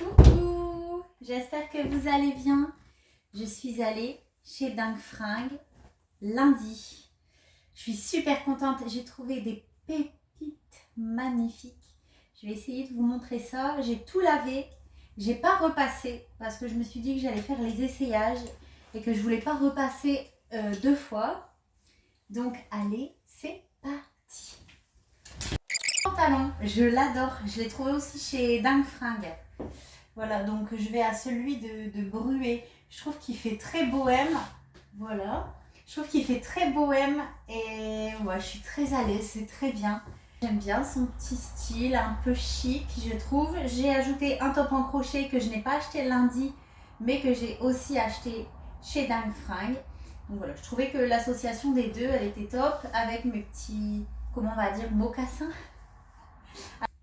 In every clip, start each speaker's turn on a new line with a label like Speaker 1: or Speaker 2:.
Speaker 1: Coucou, j'espère que vous allez bien. Je suis allée chez Dingue Fringues lundi. Je suis super contente, j'ai trouvé des pépites magnifiques. Je vais essayer de vous montrer ça. J'ai tout lavé, j'ai pas repassé parce que je me suis dit que j'allais faire les essayages et que je voulais pas repasser deux fois. Donc allez, c'est parti. Pantalon, je l'adore, je l'ai trouvé aussi chez Dingue Fringues. Voilà, donc je vais à celui de Bruet. Je trouve qu'il fait très bohème. Voilà, je trouve qu'il fait très bohème et ouais, je suis très à l'aise, c'est très bien. J'aime bien son petit style, un peu chic, je trouve. J'ai ajouté un top en crochet que je n'ai pas acheté lundi, mais que j'ai aussi acheté chez Dingue Fringues. Donc voilà, je trouvais que l'association des deux, elle était top avec mes petits, comment on va dire, mocassins.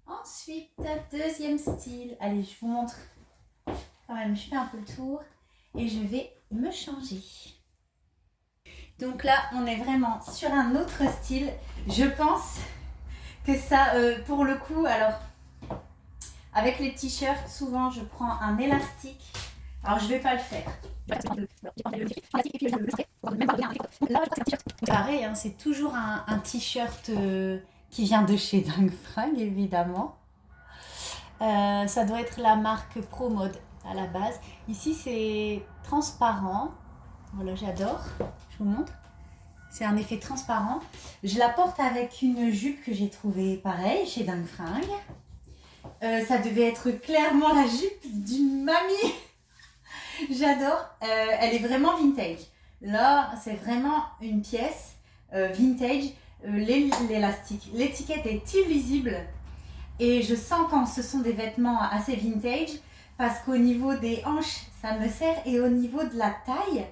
Speaker 1: Ensuite, deuxième style. Allez, je vous montre. Quand même, je fais un peu le tour et je vais me changer. Donc là, on est vraiment sur un autre style. Je pense que ça, pour le coup, alors, avec les t-shirts, souvent, je prends un élastique. Alors, je vais pas le faire. Pareil, hein, c'est toujours un t-shirt qui vient de chez Dingue Fringues, évidemment. Ça doit être la marque Pro Mode à la base. Ici, c'est transparent. Voilà, j'adore. Je vous montre. C'est un effet transparent. Je la porte avec une jupe que j'ai trouvée pareil chez Dingue Fringues. Ça devait être clairement la jupe d'une mamie. J'adore. Elle est vraiment vintage. Là, c'est vraiment une pièce vintage. L'élastique. L'étiquette est illisible. Et je sens quand ce sont des vêtements assez vintage parce qu'au niveau des hanches, ça me sert et au niveau de la taille,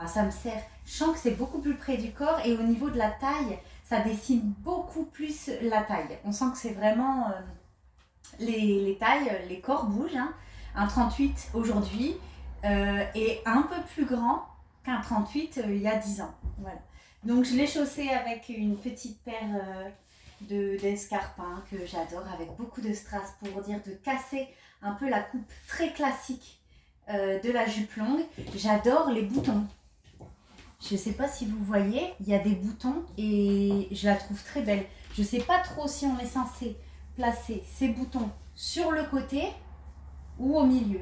Speaker 1: ça me sert. Je sens que c'est beaucoup plus près du corps et au niveau de la taille, ça dessine beaucoup plus la taille. On sent que c'est vraiment les tailles, les corps bougent. Hein. Un 38 aujourd'hui est un peu plus grand qu'un 38 il y a 10 ans. Voilà. Donc je l'ai chaussé avec une petite paire d'escarpins que j'adore avec beaucoup de strass pour dire de casser un peu la coupe très classique de la jupe longue. J'adore les boutons. Je ne sais pas si vous voyez, il y a des boutons et je la trouve très belle. Je ne sais pas trop si on est censé placer ces boutons sur le côté ou au milieu.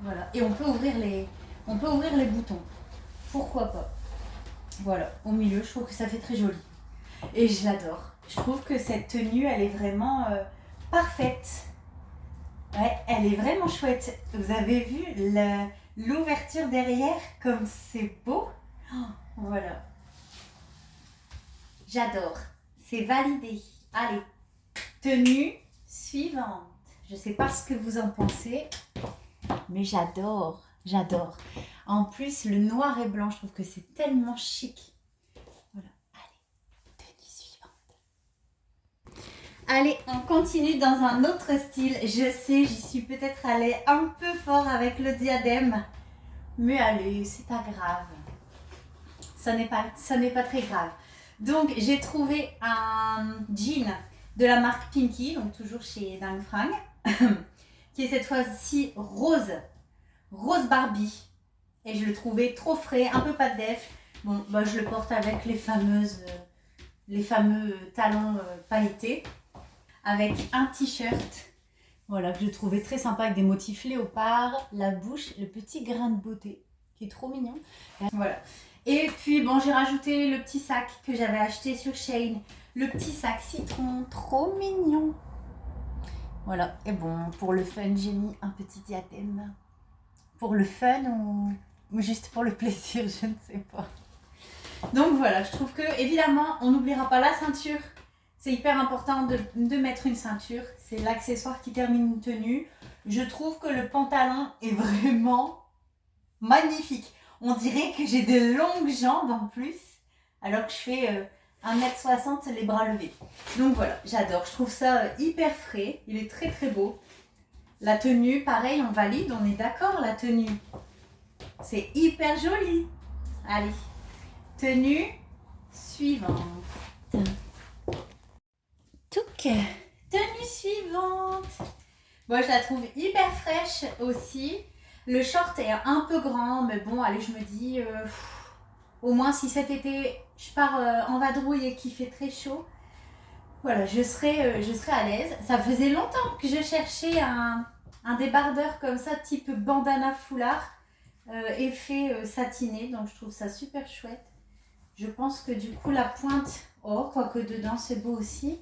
Speaker 1: Voilà. Et on peut ouvrir les boutons. Pourquoi pas. Voilà, au milieu, je trouve que ça fait très joli. Et je l'adore. Je trouve que cette tenue, elle est vraiment parfaite. Ouais, elle est vraiment chouette. Vous avez vu l'ouverture derrière, comme c'est beau. Oh, voilà. J'adore. C'est validé. Allez, tenue suivante. Je ne sais pas ce que vous en pensez, mais j'adore. J'adore. En plus, le noir et blanc, je trouve que c'est tellement chic. Allez, on continue dans un autre style. Je sais, j'y suis peut-être allée un peu fort avec le diadème. Mais allez, c'est pas grave. Ça n'est pas très grave. Donc, j'ai trouvé un jean de la marque Pinky, donc toujours chez Dingue Fringues, qui est cette fois-ci rose. Rose Barbie. Et je le trouvais trop frais, un peu pas de def. Bon, bah, je le porte avec les fameux talons pailletés. Avec un t-shirt, voilà, que je trouvais très sympa avec des motifs léopard, la bouche, le petit grain de beauté qui est trop mignon. Voilà. Et puis bon, j'ai rajouté le petit sac que j'avais acheté sur Shein, le petit sac citron, trop mignon. Voilà. Et bon, pour le fun, j'ai mis un petit diadème. Pour le fun ou juste pour le plaisir, je ne sais pas. Donc voilà, je trouve que évidemment, on n'oubliera pas la ceinture. C'est hyper important de mettre une ceinture. C'est l'accessoire qui termine une tenue. Je trouve que le pantalon est vraiment magnifique. On dirait que j'ai de longues jambes en plus, alors que je fais 1m60 les bras levés. Donc voilà, j'adore. Je trouve ça hyper frais. Il est très très beau. La tenue, pareil, on valide. On est d'accord, la tenue. C'est hyper joli. Allez, tenue suivante. Tenue suivante. Moi, je la trouve hyper fraîche aussi. Le short est un peu grand, mais bon, allez, je me dis, au moins si cet été je pars en vadrouille et qu'il fait très chaud, voilà, je serai à l'aise. Ça faisait longtemps que je cherchais un débardeur comme ça, type bandana foulard, effet satiné, donc je trouve ça super chouette. Je pense que du coup, la pointe, oh, quoique dedans c'est beau aussi,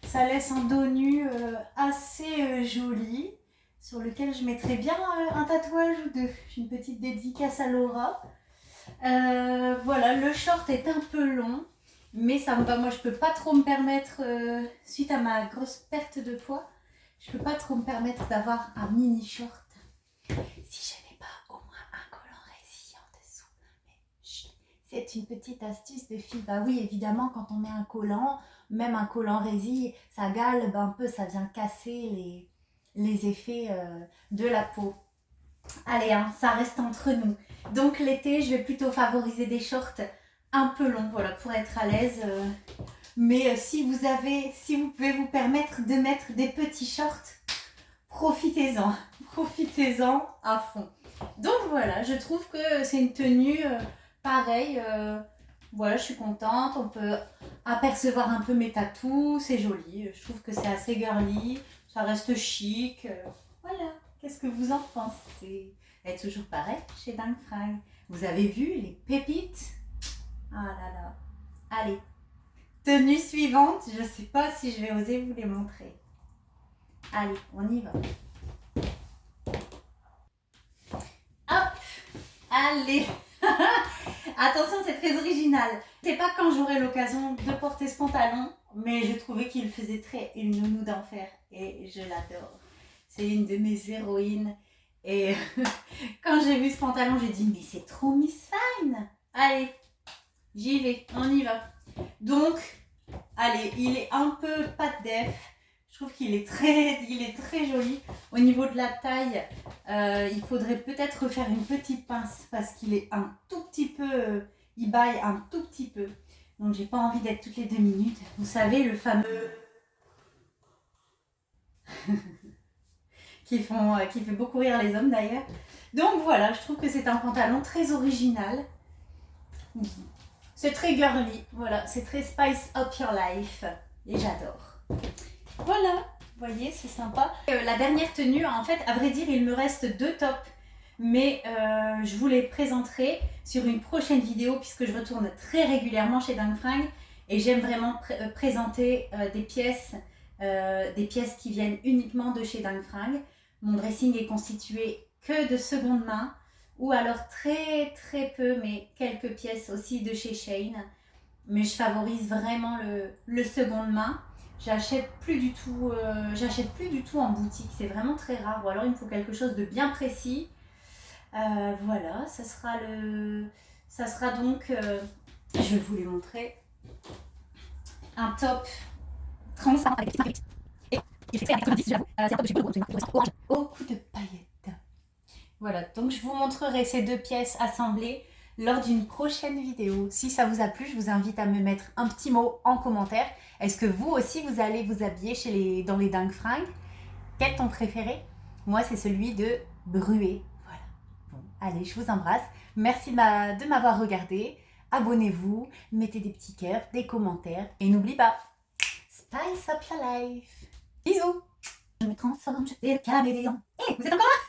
Speaker 1: ça laisse un dos nu assez joli, sur lequel je mettrais bien un tatouage ou deux. J'ai une petite dédicace à Laura. Voilà, le short est un peu long, mais ça me va. Moi, je peux pas trop me permettre, suite à ma grosse perte de poids, je peux pas trop me permettre d'avoir un mini short. Si je n'ai pas au moins un collant résille en dessous. Mais chut, c'est une petite astuce de fille. Bah oui, évidemment, quand on met un collant, même un collant résille, ça galbe un peu, ça vient casser les effets de la peau. Allez, hein, ça reste entre nous. Donc l'été, je vais plutôt favoriser des shorts un peu longs, voilà, pour être à l'aise. Mais si vous pouvez vous permettre de mettre des petits shorts, profitez-en, profitez-en à fond. Donc voilà, je trouve que c'est une tenue pareille. Voilà, je suis contente. On peut apercevoir un peu mes tatous, c'est joli. Je trouve que c'est assez girly, ça reste chic. Voilà. Qu'est-ce que vous en pensez? Elle est toujours pareil chez Dang Frag. Vous avez vu les pépites? Ah là là. Allez, tenue suivante. Je ne sais pas si je vais oser vous les montrer. Allez, on y va. Hop, allez. Attention, c'est très original. Je ne sais pas quand j'aurai l'occasion de porter ce pantalon, mais je trouvais qu'il faisait très une nounou d'enfer et je l'adore. C'est une de mes héroïnes. Et quand j'ai vu ce pantalon, j'ai dit, mais c'est trop Miss Fine. Allez, j'y vais, on y va. Donc, allez, il est un peu pas de def. Je trouve qu'il est très joli. Au niveau de la taille, il faudrait peut-être refaire une petite pince parce qu'il est un tout petit peu, il baille un tout petit peu. Donc, j'ai pas envie d'être toutes les 2 minutes. Vous savez, le fameux... qui fait beaucoup rire les hommes d'ailleurs. Donc voilà, je trouve que c'est un pantalon très original. C'est très girly, voilà, c'est très spice up your life. Et j'adore. Voilà, vous voyez, c'est sympa. La dernière tenue, en fait, à vrai dire, il me reste 2 tops. Mais je vous les présenterai sur une prochaine vidéo puisque je retourne très régulièrement chez Dang Frag. Et j'aime vraiment présenter des pièces qui viennent uniquement de chez Dang Frag. Mon dressing est constitué que de seconde main ou alors très peu, mais quelques pièces aussi de chez Shein. Mais je favorise vraiment le seconde main. J'achète plus du tout en boutique, c'est vraiment très rare. Ou alors il me faut quelque chose de bien précis. Voilà, ça sera donc, je vais vous les montrer, un top transparent avec des petites paillettes. Et il fait très à 90, j'avoue. C'est un top de chez Bobo, c'est une marque orange. Beaucoup de paillettes. Voilà, donc je vous montrerai ces 2 pièces assemblées lors d'une prochaine vidéo. Si ça vous a plu, je vous invite à me mettre un petit mot en commentaire. Est-ce que vous aussi, vous allez vous habiller dans les Dang Frag? Quel ton préféré? Moi, c'est celui de Bruet. Voilà. Bon, allez, je vous embrasse. Merci de m'avoir regardé. Abonnez-vous, mettez des petits cœurs, des commentaires. Et n'oublie pas, spice up your life. Bisous. Je me transforme, je fais le caméléon. Hé, vous êtes encore là?